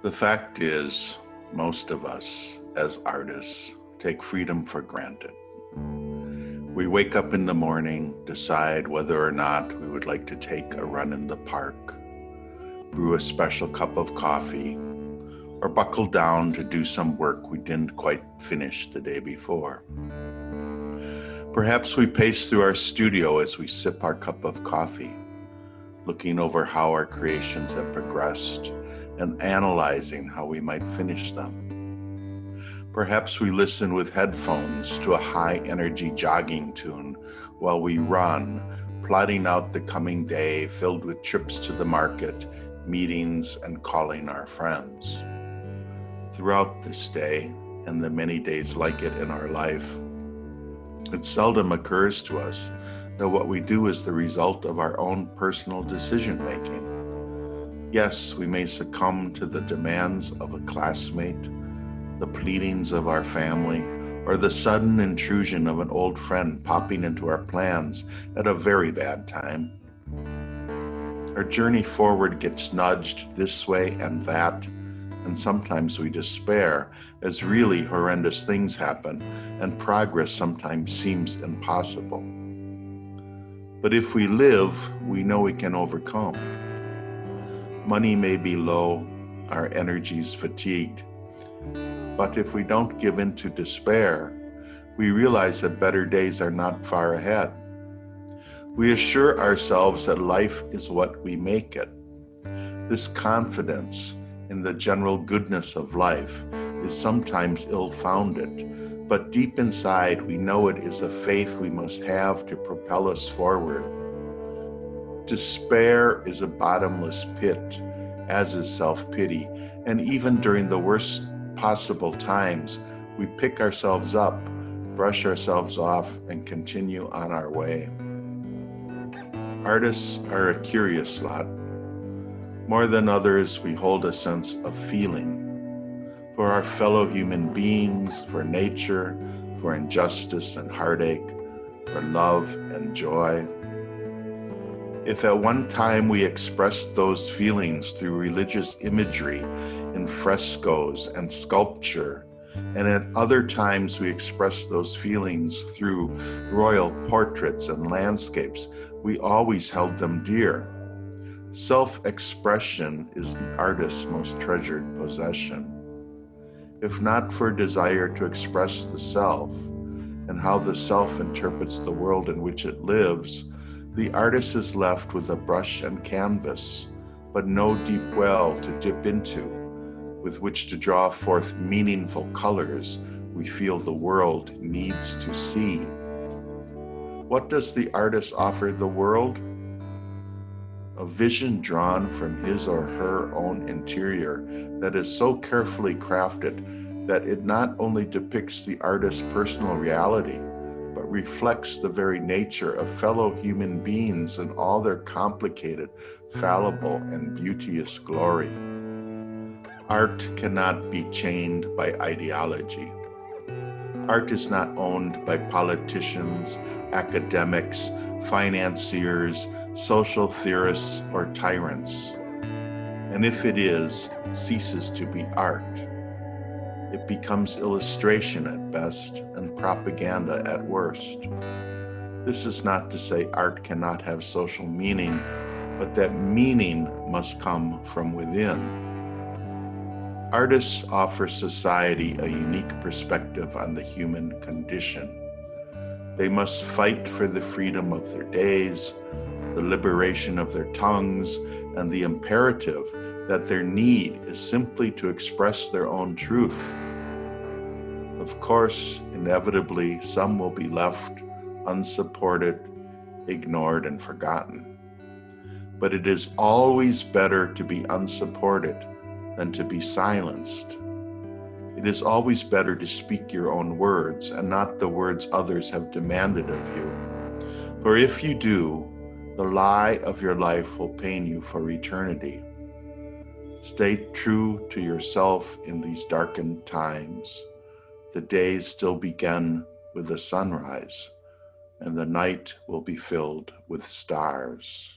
The fact is, most of us, as artists, take freedom for granted. We wake up in the morning, decide whether or not we would like to take a run in the park, brew a special cup of coffee, or buckle down to do some work we didn't quite finish the day before. Perhaps we pace through our studio as we sip our cup of coffee, looking over how our creations have progressed and analyzing how we might finish them. Perhaps we listen with headphones to a high-energy jogging tune while we run, plotting out the coming day filled with trips to the market, meetings, and calling our friends. Throughout this day, and the many days like it in our life, it seldom occurs to us that what we do is the result of our own personal decision-making. Yes, we may succumb to the demands of a classmate, the pleadings of our family, or the sudden intrusion of an old friend popping into our plans at a very bad time. Our journey forward gets nudged this way and that, and sometimes we despair as really horrendous things happen and progress sometimes seems impossible. But if we live, we know we can overcome. Money may be low, our energies fatigued, but if we don't give in to despair, we realize that better days are not far ahead. We assure ourselves that life is what we make it. This confidence in the general goodness of life is sometimes ill-founded, but deep inside we know it is a faith we must have to propel us forward. Despair is a bottomless pit, as is self-pity, and even during the worst possible times, we pick ourselves up, brush ourselves off, and continue on our way. Artists are a curious lot. More than others, we hold a sense of feeling for our fellow human beings, for nature, for injustice and heartache, for love and joy. If at one time we expressed those feelings through religious imagery in frescoes and sculpture, and at other times we expressed those feelings through royal portraits and landscapes, we always held them dear. Self-expression is the artist's most treasured possession. If not for desire to express the self and how the self interprets the world in which it lives, the artist is left with a brush and canvas, but no deep well to dip into, with which to draw forth meaningful colors we feel the world needs to see. What does the artist offer the world? A vision drawn from his or her own interior that is so carefully crafted that it not only depicts the artist's personal reality, but reflects the very nature of fellow human beings in all their complicated, fallible, and beauteous glory. Art cannot be chained by ideology. Art is not owned by politicians, academics, financiers, social theorists, or tyrants. And if it is, it ceases to be art. It becomes illustration at best and propaganda at worst. This is not to say art cannot have social meaning, but that meaning must come from within. Artists offer society a unique perspective on the human condition. They must fight for the freedom of their days, the liberation of their tongues, and the imperative that their need is simply to express their own truth. Of course, inevitably, some will be left unsupported, ignored, and forgotten. But it is always better to be unsupported than to be silenced. It is always better to speak your own words and not the words others have demanded of you. For if you do, the lie of your life will pain you for eternity. Stay true to yourself in these darkened times. The days still begin with the sunrise, and the night will be filled with stars.